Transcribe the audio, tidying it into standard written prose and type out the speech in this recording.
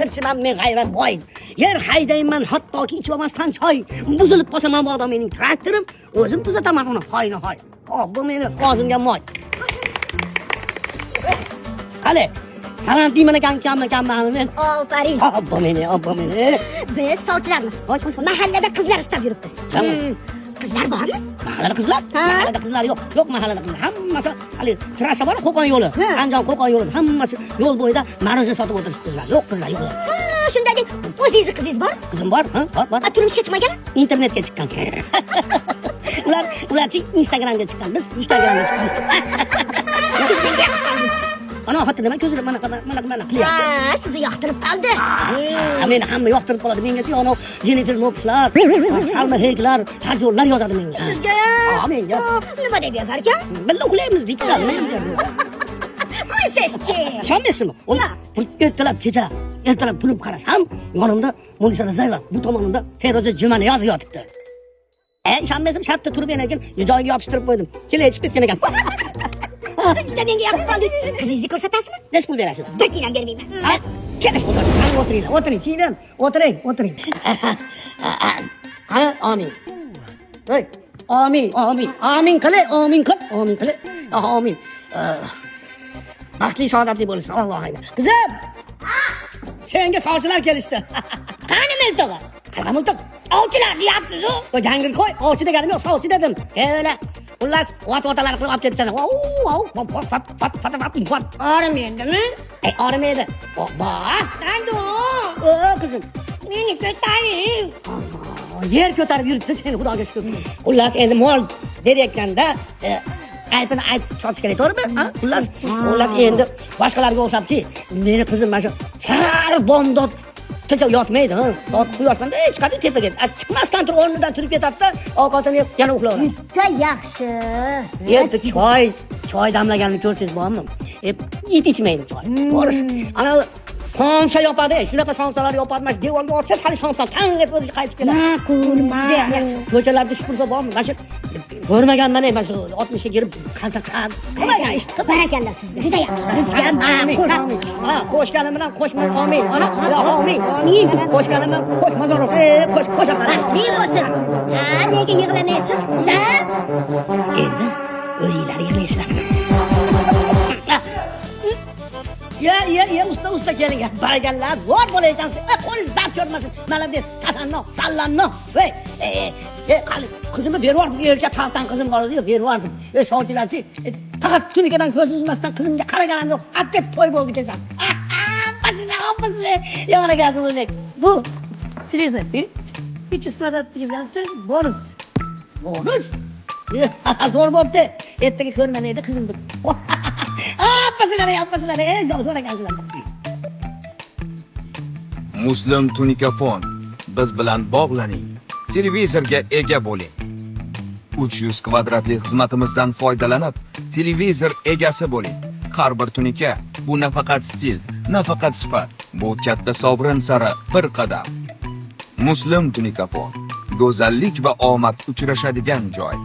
tirchiman men g'ayrat boy. Yer haydayman hattoki ichib olmasdan choy. Buzilib qolsa mabodo mening traktorim, o'zim tuzataman uni hoyni hoy. Hop, bu meni og'zimga moy. Qale, karantin mana kammi men. Ofarin. Hop, bu meni. Biz sovchilarmiz. Mahallada qizlar istab yuribmiz. Qizlar bormi? Mahallada qizlar? Mahallada qizlar yo'q. Yo'q mahallada qizlar. Hammasi hali trassa bor, Qo'qon yo'li. Andijon Qo'qon yo'li. Hammasi yo'l bo'yida ma'ruza sotib o'tirishib qizlar. Yo'q qizlar yo'q. Shunday deb, o'zingizni qizingiz bor? Qizim bor, bor. Turmushga chiqmagan? Internetga chiqqan. Ularchi Instagramga chiqqan. Biz Instagramga chiqqan. Siz menga yoqdingiz. Ana xotin nima ko'zilib mana qilyapti. Sizni yoqtirib qoldi. Meni hamma yoqtirib qoladi. Mengachi ana Jennifer Lopeslar, Salma Hayeklar, tajorlar yozadi menga. Sizga? Menga. Nima deb yozar ekan? Billa uxlaymiz deydilar. Qo'ysizchi. Ishonmaysizmi? Ular ertalab turib qarasam, yonimda Munisa Rizayeva, bu tomonimda Feruza Jumani yozib yotibdi. Ishonmaysam, shartta turib ekan, joyiga yopishtirib qo'ydim. Kela ichib ketgan ekan. Ishda menga yoqib qoldingiz. Qizingizni ko'rsatasizmi? Nech pul berasiz? 1 tiyam bermayman. Kelish bo'ladi. O'tiring, chiydim. O'tiring. Amin. Hey, amin qil. Amin. Baxtli saodatli bo'lsin. Allohga. Qizim! Senga sovchilar kelishdi. Qani miltig'i? Qanaqa miltiq? Ovchilar deyapsiz-ku. Qo'y jangil qo'y. Ovchi deganim yo'q, sovchi dedim. Kela. Xullas, ot-otalar qilib olib ketishadi. Fat. Orimaydimi? Orimaydi. Bor. Qandu? Qizim. Meni ko'taring. Yer ko'tarib yuribdi seni, xudoga shukr. Xullas, endi mol berayotganda aytini aytib sotish kerak, to'g'rimi? Xullas endi boshqalarga o'xshabchi, meni qizim mana shu char bomdod kecha yotmaydi, quyoshdan chiqadi tepaga. Chiqmasdan turib o'rnidan turib ketadi-da, ovqatini yeb yana uxlaydi. Juda yaxshi. Endi choy damlaganini ko'rsangiz bormi? It ichmaydi choy. Borish. Ana somsa yopadi, shunaqa somsalar yopadi, mana devorga otsa hali somsa tang deb o'ziga qaytib keladi. Ma'qul. Ko'chalarda shupursa bormi? Mana shu ko'rmaganman, mana shu 60 ga kirib qancha qilmagan ish qilib. Barakalla sizga. Juda yaxshi. Bizga ma'qul. Qo'shganim bilan qo'shma amin. Amin. Qo'shganim bilan qo'shmazor bo'lsa, qo'shaman. Baxtli bo'lsin. Nega yig'lamaysiz, quda? Endi o'zinglar yig'laysizlar. Ya usta keling. Barakallah, zo'r bo'layotgansiz. Qo'lingiz dard ko'rmasin. Malades, tasanno, sallanno. Voy, qani qizimni berib yubordim. Erkak xalqdan qizim bor edi, berib yubordim. Sovchilarchi, faqat tunikadan ko'z uzmasdan qizimga qaraganim yo'q. Attep to'y bo'ldi kecha. Opasi, yomon ekansiz o'zi. Bu televizor. Hiç ispadatligingizdan bonus. Bonus? Zo'r bo'pti. Ertaga ko'rmanaydi qizimni. Oppasilari, zo'r ekansizlar. Muslim Tunikafon, biz bilan bog'laning. Televizorga ega bo'ling. 300 kvadratli xizmatimizdan foydalanib, televizor egasi bo'ling. Har bir tunika bu nafaqat stil, nafaqat sifat, bu katta sovrin sari bir qadam. Muslim Tunikafon, go'zallik va omad uchrashadigan joy.